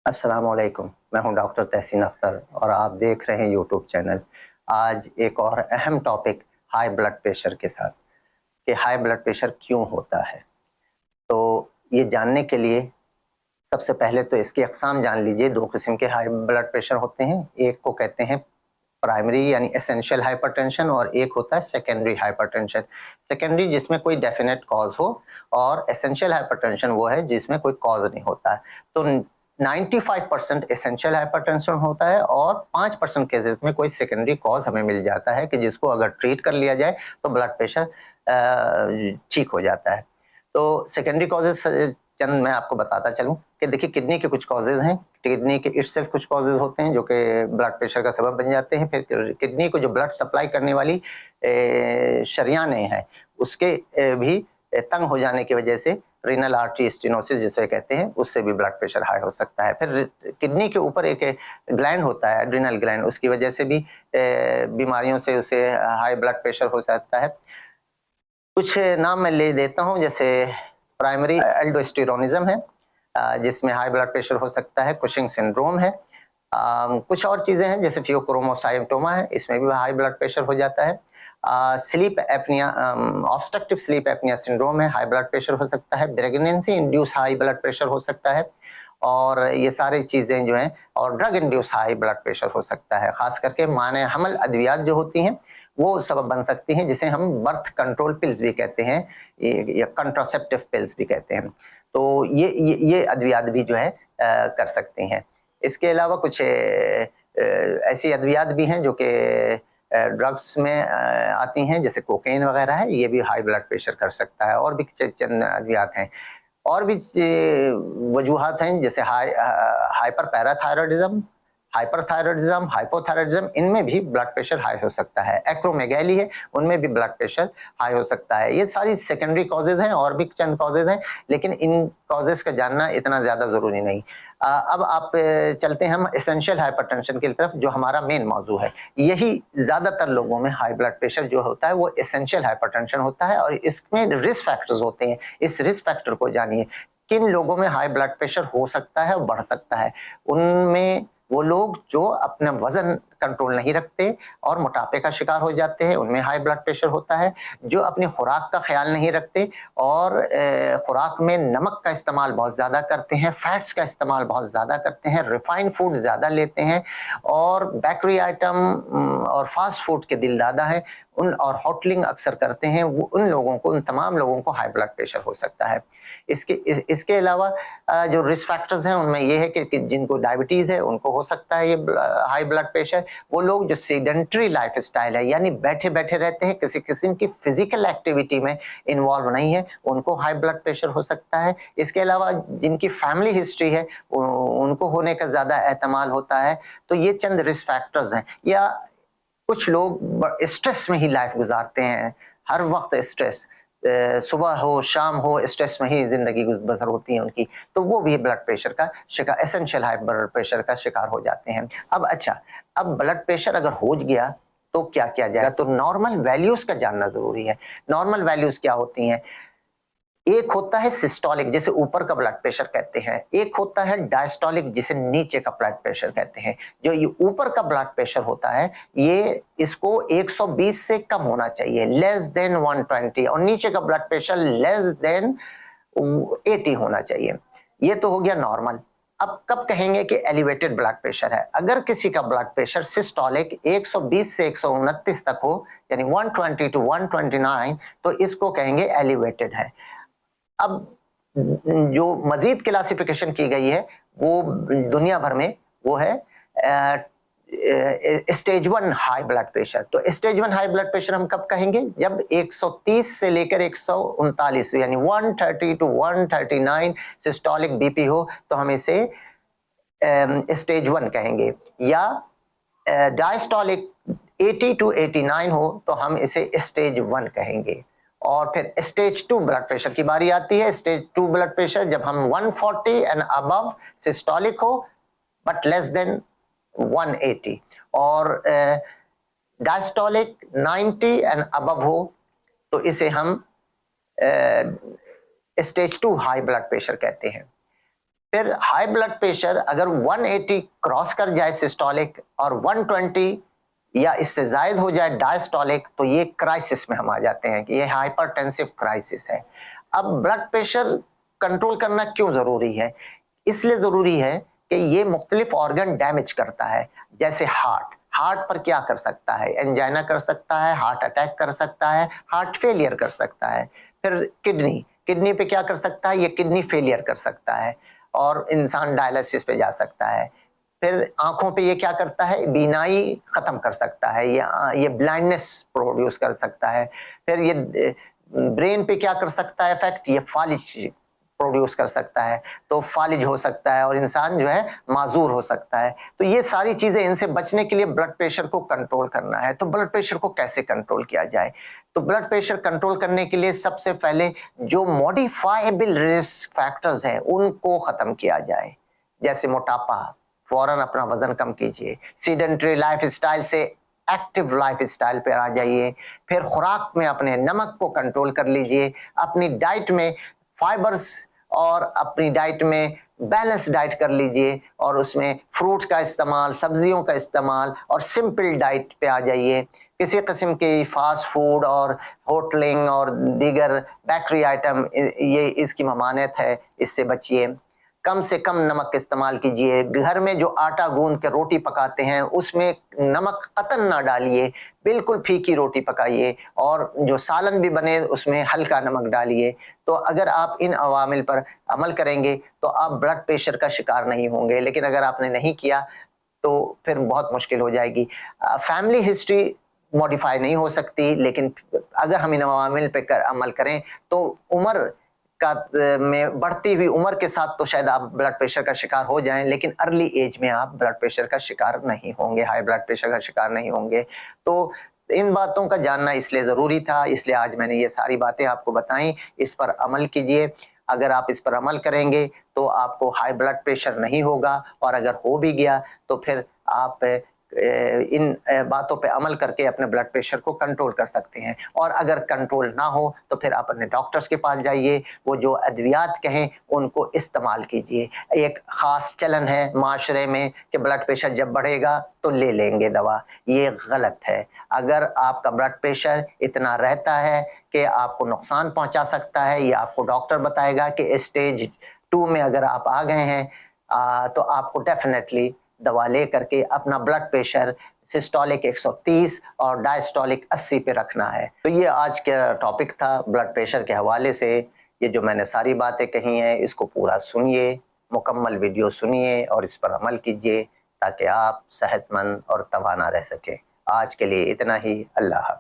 अस्सलाम वालेकुम। मैं हूं डॉक्टर तहसीन अख्तर और आप देख रहे हैं यूट्यूब चैनल। आज एक और अहम टॉपिक हाई ब्लड प्रेशर के साथ कि हाई ब्लड प्रेशर क्यों होता है। तो ये जानने के लिए सबसे पहले तो इसकी अक़साम जान लीजिए। दो किस्म के हाई ब्लड प्रेशर होते हैं, एक को कहते हैं प्राइमरी यानी एसेंशियल हाइपरटेंशन और एक होता है सेकेंडरी हाइपरटेंशन। सेकेंडरी जिसमें कोई डेफिनेट कॉज हो और एसेंशियल हाइपरटेंशन वो है जिसमें कोई कॉज नहीं होता है। तो 95% एसेंशियल हाइपरटेंशन होता है और 5% केसेस में कोई सेकेंडरी कॉज हमें मिल जाता है कि जिसको अगर ट्रीट कर लिया जाए तो ब्लड प्रेशर ठीक हो जाता है। तो सेकेंडरी कॉजेस चंद मैं आपको बताता चलूं कि देखिए किडनी के कुछ कॉजेज हैं, किडनी के इटसेल्फ कुछ कॉजेज होते हैं जो कि ब्लड प्रेशर का सबब बन जाते हैं। फिर किडनी को जो ब्लड सप्लाई करने वाली शरियानें हैं उसके भी तंग हो जाने की वजह से रीनल आर्टरी स्टेनोसिस जिसे कहते हैं उससे भी ब्लड प्रेशर हाई हो सकता है। फिर किडनी के ऊपर एक ग्लैंड होता है एड्रिनल ग्लैंड, उसकी वजह से भी बीमारियों से उसे हाई ब्लड प्रेशर हो सकता है। कुछ नाम मैं ले देता हूं, जैसे प्राइमरी एल्डोस्टेरोनिज्म है जिसमें हाई ब्लड प्रेशर हो सकता है। कुशिंग सिंड्रोम है। कुछ और चीजें हैं जैसे फियोक्रोमोसाइटोमा है, इसमें भी हाई ब्लड प्रेशर हो जाता है। Sleep apnoea, obstructive sleep apnoea syndrome है, हाई ब्लड प्रेशर हो सकता है। Pregnancy induce high blood pressure हो सकता है और ये सारी चीजें जो हैं, और drug induce high blood pressure हो सकता है। खास करके माने हमल अद्वियात जो होती हैं वो सबब बन सकती हैं, जिसे हम बर्थ कंट्रोल पिल्स भी कहते हैं या कंट्रासेप्टिव पिल्स भी कहते हैं। तो ये अद्वियात भी जो है कर सकती हैं। इसके अलावा कुछ ऐसी अद्वियात भी हैं जो कि ड्रग्स में आती हैं, जैसे कोकेन वगैरह है, ये भी हाई ब्लड प्रेशर कर सकता है। और भी चंद अद्वियात हैं और भी वजूहात हैं जैसे हाइपर पैराथायरॉयडिज्म, हाइपरथायरॉयडिज्म, हाइपोथायरॉयडिज्म, इनमें भी ब्लड प्रेशर हाई हो सकता है। एक्रोमेगैली है, उनमें भी ब्लड प्रेशर हाई हो सकता है। ये सारी सेकेंडरी कॉजेज हैं और भी चंद कॉजेज हैं, लेकिन इन कॉजेज का जानना इतना ज्यादा जरूरी नहीं। अब आप चलते हैं हम एसेंशियल हाइपरटेंशन की तरफ, जो हमारा मेन मौजू है। यही ज्यादातर लोगों में हाई ब्लड प्रेशर जो होता है वो एसेंशियल हाइपरटेंशन होता है और इसमें रिस्क फैक्टर्स होते हैं। इस रिस्क फैक्टर को जानिए, किन लोगों में हाई ब्लड प्रेशर हो सकता है और बढ़ सकता है। उनमें वो लोग जो अपना वजन कंट्रोल नहीं रखते और मोटापे का शिकार हो जाते हैं, उनमें हाई ब्लड प्रेशर होता है। जो अपनी खुराक का ख्याल नहीं रखते और खुराक में नमक का इस्तेमाल बहुत ज्यादा करते हैं, फैट्स का इस्तेमाल बहुत ज्यादा करते हैं, रिफाइंड फूड ज्यादा लेते हैं और बेकरी आइटम और फास्ट फूड के दिलदादा हैं उन, और होटलिंग अक्सर करते हैं, वो उन लोगों को, उन तमाम लोगों को हाई ब्लड प्रेशर हो सकता है। इसके अलावा जो रिस्क फैक्टर्स हैं उनमें ये है कि जिनको डायबिटीज है उनको हो सकता है ये हाई ब्लड प्रेशर। वो लोग जो सेडेंटरी लाइफ स्टाइल है यानी बैठे बैठे रहते हैं, किसी किस्म की फिजिकल एक्टिविटी में इन्वॉल्व नहीं है, उनको हाई ब्लड प्रेशर हो सकता है। इसके अलावा जिनकी फैमिली हिस्ट्री है उनको होने का ज्यादा एहतमाल होता है। तो ये चंद रिस्क फैक्टर्स हैं। या कुछ लोग स्ट्रेस में ही लाइफ गुजारते हैं, हर वक्त स्ट्रेस, सुबह हो शाम हो स्ट्रेस में ही जिंदगी बसर होती है उनकी, तो वो भी ब्लड प्रेशर का शिकार, एसेंशियल हाई ब्लड प्रेशर का शिकार हो जाते हैं। अब अच्छा, अब ब्लड प्रेशर अगर हो गया तो क्या किया जाएगा? तो नॉर्मल वैल्यूज का जानना जरूरी है। नॉर्मल वैल्यूज क्या होती हैं? एक होता है सिस्टोलिक जिसे ऊपर का ब्लड प्रेशर कहते हैं, एक होता है डायस्टोलिक जिसे नीचे का ब्लड प्रेशर कहते हैं। जो ये ऊपर का ब्लड प्रेशर होता है ये इसको 120 से कम होना चाहिए, लेस देन 120, और नीचे का ब्लड प्रेशर लेस देन 80 होना चाहिए। ये तो हो गया नॉर्मल। अब कब कहेंगे कि एलिवेटेड ब्लड प्रेशर है? अगर किसी का ब्लड प्रेशर सिस्टोलिक 120 से 129 तक हो यानी 120 टू 129, तो इसको कहेंगे एलिवेटेड है। अब जो मजीद क्लासिफिकेशन की गई है वो दुनिया भर में वो है स्टेज 1 हाई ब्लड प्रेशर। तो स्टेज 1 हाई ब्लड प्रेशर हम कब कहेंगे? जब 130 से लेकर 139 यानी 130 टू 139 सिस्टोलिक बीपी हो तो हम इसे स्टेज 1 कहेंगे, या डायस्टोलिक 80 टू 89 हो तो हम इसे स्टेज 1 कहेंगे। और फिर स्टेज 2 ब्लड प्रेशर की बारी आती है। स्टेज 2 ब्लड प्रेशर जब हम 140 एंड अबव सिस्टोलिक हो बट लेस देन 180, और डायस्टोलिक 90 एंड अबव हो तो इसे हम स्टेज 2 हाई ब्लड प्रेशर कहते हैं। फिर हाई ब्लड प्रेशर अगर 180 क्रॉस कर जाए सिस्टोलिक और 120 या इससे जायद हो जाए डायस्टोलिक, तो ये क्राइसिस में हम आ जाते हैं कि ये हाइपरटेंसिव क्राइसिस है। अब ब्लड प्रेशर कंट्रोल करना क्यों जरूरी है? इसलिए जरूरी है कि ये मुख्तलिफ ऑर्गन डैमेज करता है। जैसे हार्ट पर क्या कर सकता है? एंजाइना कर सकता है, हार्ट अटैक कर सकता है, हार्ट फेलियर कर सकता है। फिर किडनी पे क्या कर सकता है? ये किडनी फेलियर कर सकता है और इंसान डायलिसिस पे जा सकता है। फिर आंखों पे ये क्या करता है? बीनाई खत्म कर सकता है, ये ब्लाइंडनेस प्रोड्यूस कर सकता है। फिर ये ब्रेन पे क्या कर सकता है इफेक्ट? ये फालिज प्रोड्यूस कर सकता है, तो फालिज हो सकता है और इंसान जो है माजूर हो सकता है। तो ये सारी चीजें, इनसे बचने के लिए ब्लड प्रेशर को कंट्रोल करना है। तो ब्लड प्रेशर को कैसे कंट्रोल किया जाए? तो ब्लड प्रेशर कंट्रोल करने के लिए सबसे पहले जो मॉडिफाइबल रिस्क फैक्टर्स हैं उनको खत्म किया जाए। जैसे मोटापा, फौरन अपना वजन कम कीजिए। सीडेंटरी लाइफ स्टाइल से एक्टिव लाइफ स्टाइल पे आ जाइए। फिर खुराक में अपने नमक को कंट्रोल कर लीजिए। अपनी डाइट में फाइबर्स और अपनी डाइट में बैलेंस डाइट कर लीजिए और उसमें फ्रूट्स का इस्तेमाल, सब्जियों का इस्तेमाल और सिंपल डाइट पे आ जाइए। किसी किस्म की फास्ट फूड और होटलिंग और दीगर बेकरी आइटम, ये इसकी ममानियत है, इससे बचिए। कम से कम नमक का इस्तेमाल कीजिए। घर में जो आटा गूंद के रोटी पकाते हैं उसमें नमक कतन ना डालिए, बिल्कुल फीकी रोटी पकाइए। और जो सालन भी बने उसमें हल्का नमक डालिए। तो अगर आप इन अवामिल पर अमल करेंगे तो आप ब्लड प्रेशर का शिकार नहीं होंगे। लेकिन अगर आपने नहीं किया तो फिर बहुत मुश्किल हो जाएगी। फैमिली हिस्ट्री मॉडिफाई नहीं हो सकती, लेकिन अगर हम इन अवामिल पे अमल करें तो उम्र में बढ़ती हुई उम्र के साथ तो शायद आप ब्लड प्रेशर का शिकार हो जाएं, लेकिन अर्ली एज में आप ब्लड प्रेशर का शिकार नहीं होंगे, हाई ब्लड प्रेशर का शिकार नहीं होंगे। तो इन बातों का जानना इसलिए जरूरी था, इसलिए आज मैंने ये सारी बातें आपको बताई। इस पर अमल कीजिए। अगर आप इस पर अमल करेंगे तो आपको हाई ब्लड प्रेशर नहीं होगा, और अगर हो भी गया तो फिर आप इन बातों पे अमल करके अपने ब्लड प्रेशर को कंट्रोल कर सकते हैं। और अगर कंट्रोल ना हो तो फिर आप अपने डॉक्टर्स के पास जाइए, वो जो अद्वियात कहें उनको इस्तेमाल कीजिए। एक खास चलन है माशरे में कि ब्लड प्रेशर जब बढ़ेगा तो ले लेंगे दवा, ये गलत है। अगर आपका ब्लड प्रेशर इतना रहता है कि आपको नुकसान पहुंचा सकता है, ये आपको डॉक्टर बताएगा कि स्टेज 2 में अगर आप आ गए हैं तो आपको डेफिनेटली दवा ले करके अपना ब्लड प्रेशर सिस्टोलिक 130 और डायस्टोलिक 80 पे रखना है। तो ये आज का टॉपिक था ब्लड प्रेशर के हवाले से। ये जो मैंने सारी बातें कही हैं इसको पूरा सुनिए, मुकम्मल वीडियो सुनिए और इस पर अमल कीजिए ताकि आप सेहतमंद और तवाना रह सकें। आज के लिए इतना ही। अल्लाह हाफ़िज़।